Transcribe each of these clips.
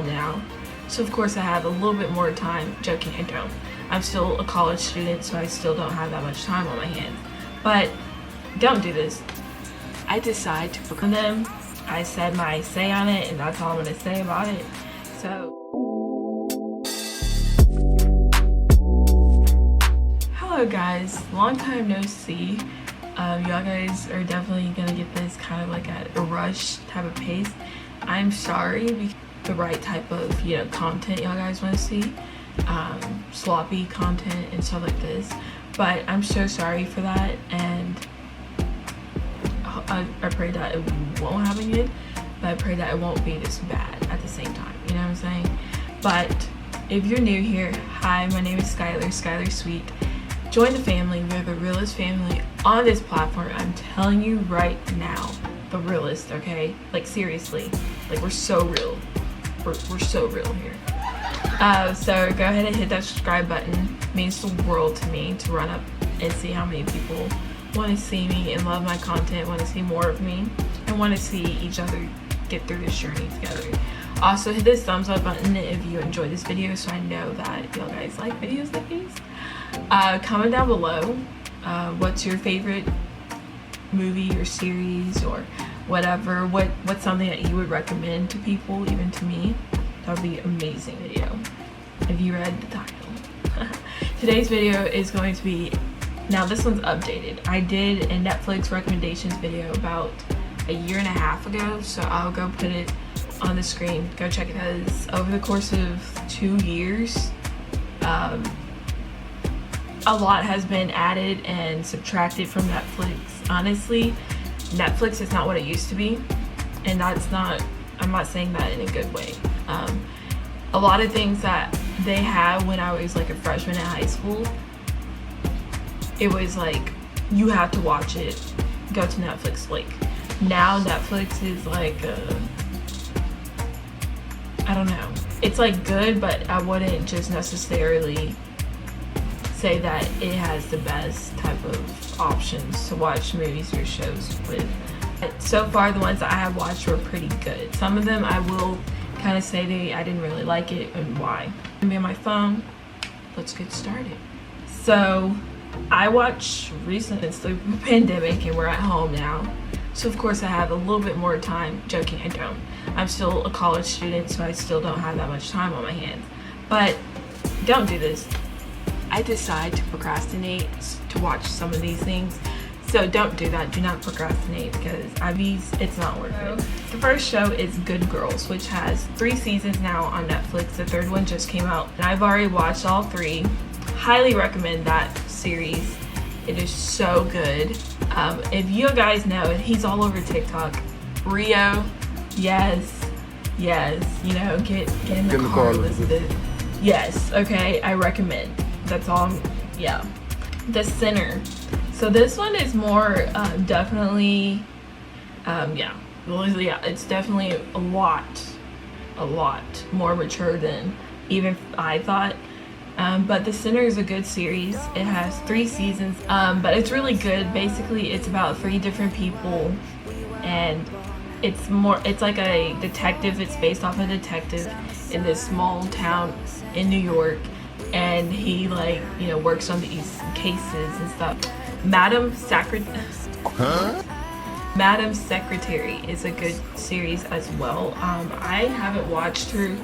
home now, so of course I have a little bit more time. Joking, I don't. I'm still a college student, so I still don't have that much time on my hands. But don't do this. I decide to book on them. I said my say on it, and that's all I'm gonna say about it. So, hello guys, long time no see. Y'all guys are definitely gonna get this kind of like at a rush type of pace. I'm sorry because the right type of content y'all guys want to see, sloppy content and stuff like this. But I'm so sorry for that, and I pray that it won't happen again. But I pray that it won't be this bad at the same time. You know what I'm saying? But if you're new here, hi, my name is Skylar Sweet. Join the family. We're the realest family on this platform. I'm telling you right now, the realest, okay? Like seriously, like we're so real. We're so real here. So go ahead and hit that subscribe button. It means the world to me to run up and see how many people want to see me and love my content, want to see more of me, and want to see each other get through this journey together. Also hit this thumbs up button if you enjoyed this video, so I know that y'all guys like videos like these. Comment down below what's your favorite movie or series or whatever. What's something that you would recommend to people, even to me? That would be an amazing video if you read the title. Today's video is going to be, now this one's updated. I did a Netflix recommendations video about a year and a half ago, so I'll go put it on the screen. Go check it out. Because over the course of 2 years, a lot has been added and subtracted from Netflix. Honestly, Netflix is not what it used to be, and I'm not saying that in a good way. A lot of things that they had when I was like a freshman in high school, it was like you have to watch it, go to Netflix. Like now Netflix is like I don't know, it's like good, but I wouldn't just necessarily say that it has the best type of options to watch movies or shows with. So far, the ones that I have watched were pretty good. Some of them I will kind of say I didn't really like it and why. I'm on my phone. Let's get started. So I watched recently, it's the pandemic and we're at home now. So of course I have a little bit more time. Joking, I don't. I'm still a college student, so I still don't have that much time on my hands. But don't do this. I decide to procrastinate to watch some of these things. So don't do that. Do not procrastinate because it's not worth it. The first show is Good Girls, which has 3 seasons now on Netflix. The 3rd one just came out, and I've already watched all 3. Highly recommend that series. It is so good. If you guys know, he's all over TikTok. Rio, yes, get in the car, listen to it. Yes, okay, I recommend. That's all. Yeah. The Sinner. So this one is more definitely it's definitely a lot more mature than even I thought. But The Sinner is a good series. It has 3 seasons, but it's really good. Basically, it's about 3 different people, and it's like a detective. It's based off a detective in this small town in New York, and he works on these cases and stuff. Madam Secretary is a good series as well. I haven't watched her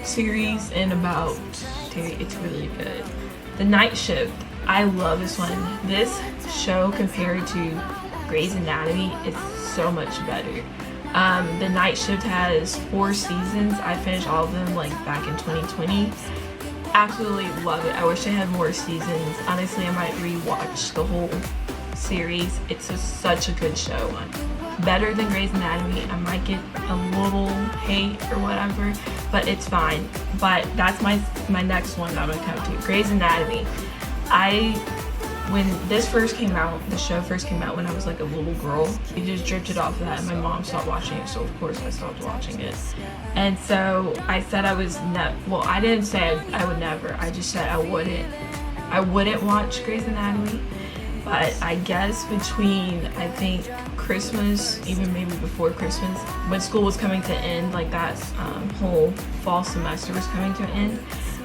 series in about, it's really good. The Night Shift, I love this one. This show compared to Grey's Anatomy is so much better. The Night Shift has 4 seasons. I finished all of them back in 2020. Absolutely love it. I wish I had more seasons. Honestly, I might rewatch the whole series. It's such a good show. Better than Grey's Anatomy. I might get a little hate or whatever, but it's fine. But that's my next one that I'm gonna come to. Grey's Anatomy. When this first came out, the show first came out when I was like a little girl. It just drifted off of that, and my mom stopped watching it, so of course I stopped watching it. And so I said I was I didn't say I would never. I just said I wouldn't watch Grey's Anatomy. But I guess between, I think, Christmas, even maybe before Christmas, when school was coming to end, like that whole fall semester was coming to an end,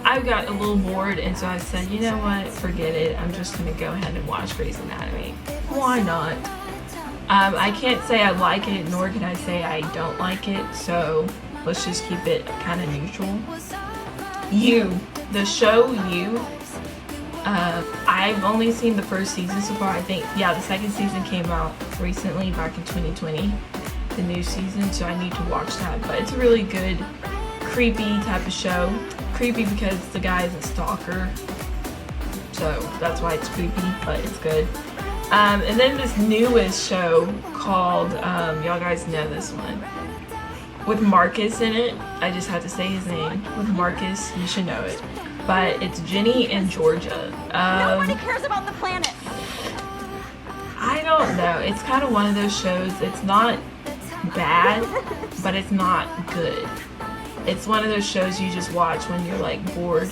I got a little bored, and so I said, you know what, forget it. I'm just gonna go ahead and watch Grey's Anatomy. Why not? I can't say I like it, nor can I say I don't like it, so let's just keep it kind of neutral. The show You, I've only seen the first season so far. I think, yeah, the second season came out recently, back in 2020, the new season, so I need to watch that. But it's a really good, creepy type of show. Creepy because the guy is a stalker, so that's why it's creepy, but it's good. And then this newest show called, y'all guys know this one, with Marcus in it. I just had to say his name. With Marcus, you should know it. But it's Ginny and Georgia. Nobody cares about the planet. I don't know. It's kind of one of those shows. It's not bad, but it's not good. It's one of those shows you just watch when you're like bored.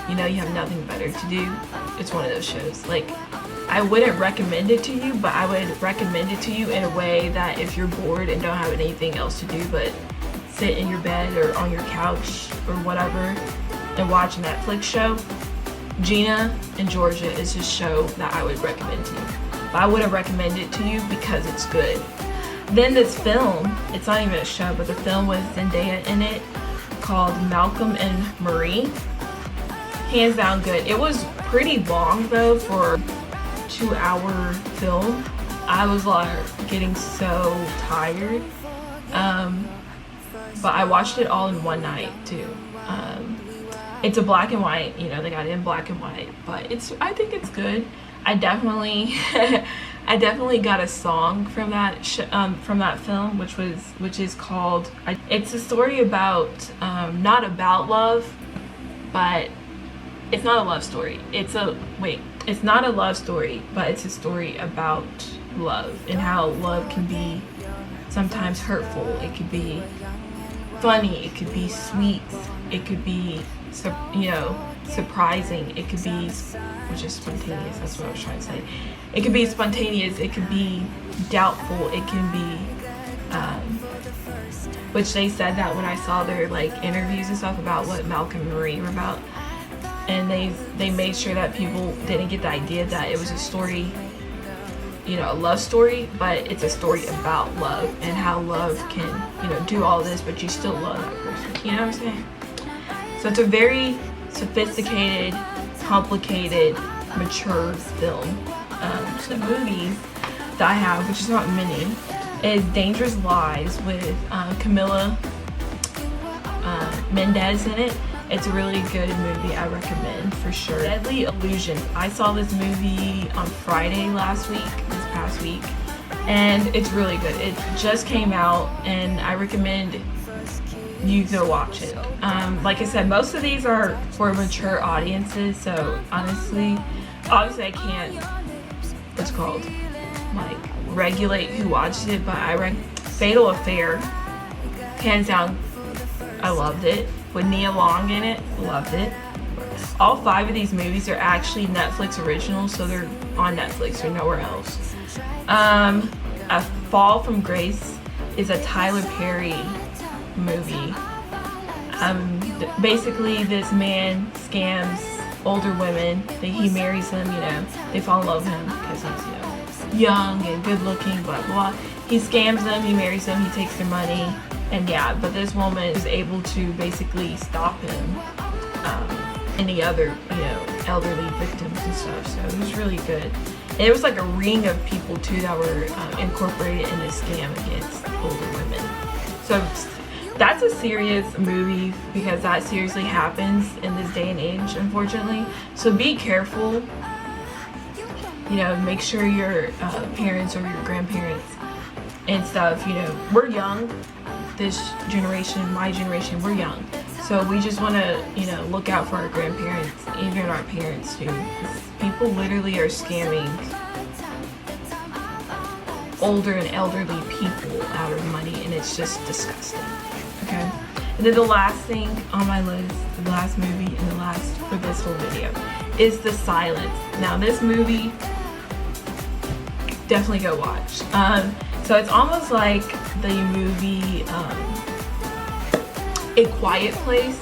You know, you have nothing better to do. It's one of those shows. Like, I wouldn't recommend it to you, but I would recommend it to you in a way that if you're bored and don't have anything else to do but sit in your bed or on your couch or whatever and watch a Netflix show, Gina and Georgia is a show that I would recommend to you. But I wouldn't recommend it to you because it's good. Then this film, it's not even a show, but the film with Zendaya in it called Malcolm and Marie. Hands down good. It was pretty long though for 2-hour film. I was like getting so tired, but I watched it all in one night too. It's a black and white, you know, they got it in black and white, but I think it's good. I definitely I definitely got a song from that film, which is called, it's a story about not about love, but it's not a love story. It's not a love story, but it's a story about love and how love can be sometimes hurtful. It could be funny. It could be sweet. It could be, you know, surprising. It could be, which is spontaneous. That's what I was trying to say. It could be spontaneous. It could be doubtful. It can be, which they said that when I saw their like interviews and stuff about what Malcolm and Marie were about. And they made sure that people didn't get the idea that it was a story, you know, a love story, but it's a story about love and how love can, you know, do all this, but you still love that person. You know what I'm saying? So it's a very sophisticated, complicated, mature film. The movies that I have, which is not many, is Dangerous Lies with Camila Mendez in it. It's a really good movie. I recommend for sure. Deadly Illusion. I saw this movie on Friday this past week, and it's really good. It just came out, and I recommend you go watch it. Like I said, most of these are for mature audiences, so obviously I can't, what's it called, like regulate who watches it, but Fatal Affair, hands down, I loved it. With Nia Long in it, loved it. All 5 of these movies are actually Netflix originals, so they're on Netflix, they're nowhere else. A Fall from Grace is a Tyler Perry movie. Basically this man scams older women. He marries them, you know, they fall in love with him because he's, you know, young and good looking, blah blah. He scams them, he marries them, he takes their money. And yeah, but this woman is able to basically stop him, any other, you know, elderly victims and stuff. So it was really good. And it was like a ring of people too that were incorporated in this scam against older women. So that's a serious movie because that seriously happens in this day and age, unfortunately. So be careful. You know, make sure your parents or your grandparents and stuff, you know, we're young. This generation, my generation, we're young, so we just want to, you know, look out for our grandparents, even our parents too. People literally are scamming older and elderly people out of money, and it's just disgusting. Okay, and then the last thing on my list, the last movie and the last for this whole video, is The Silence. Now this movie, definitely go watch. So it's almost like the movie A Quiet Place,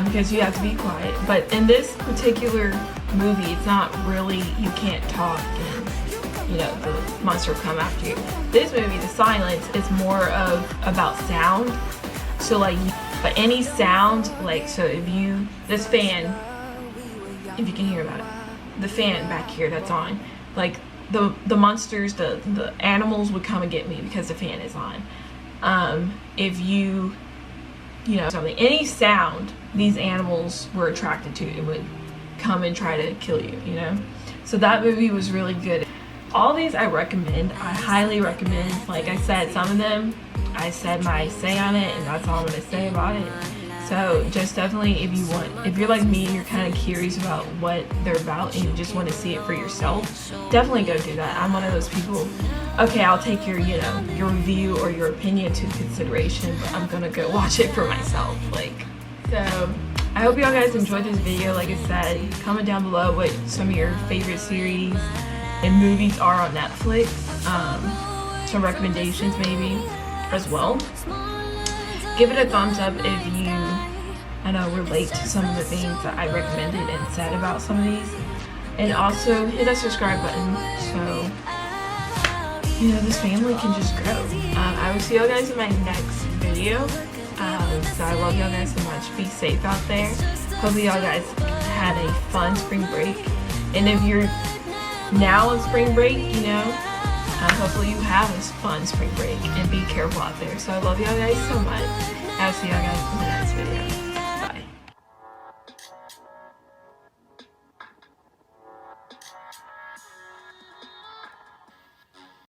because you have to be quiet. But in this particular movie, it's not really, you can't talk and, you know, the monster will come after you. This movie, The Silence, is more of about sound. So like, but any sound, like, so if you, this fan, if you can hear that, the fan back here that's on, like the monsters, the animals would come and get me because the fan is on. If you know, something, any sound these animals were attracted to, it would come and try to kill you, you know? So that movie was really good. All these I recommend, I highly recommend. Like I said, some of them, I said my say on it, and that's all I'm gonna say about it. So just definitely, if you're like me, you're kind of curious about what they're about and you just want to see it for yourself, definitely go do that. I'm one of those people, okay, I'll take your, you know, your review or your opinion into consideration, but I'm gonna go watch it for myself. Like, so I hope y'all guys enjoyed this video. Like I said, comment down below what some of your favorite series and movies are on Netflix. Some recommendations maybe as well. Give it a thumbs up if you, I know, relate to some of the things that I recommended and said about some of these. And also hit that subscribe button so, you know, this family can just grow. I will see y'all guys in my next video. So I love y'all guys so much. Be safe out there. Hopefully y'all guys had a fun spring break. And if you're now on spring break, you know, hopefully you have a fun spring break and be careful out there. So I love y'all guys so much. I'll see y'all guys in the next video.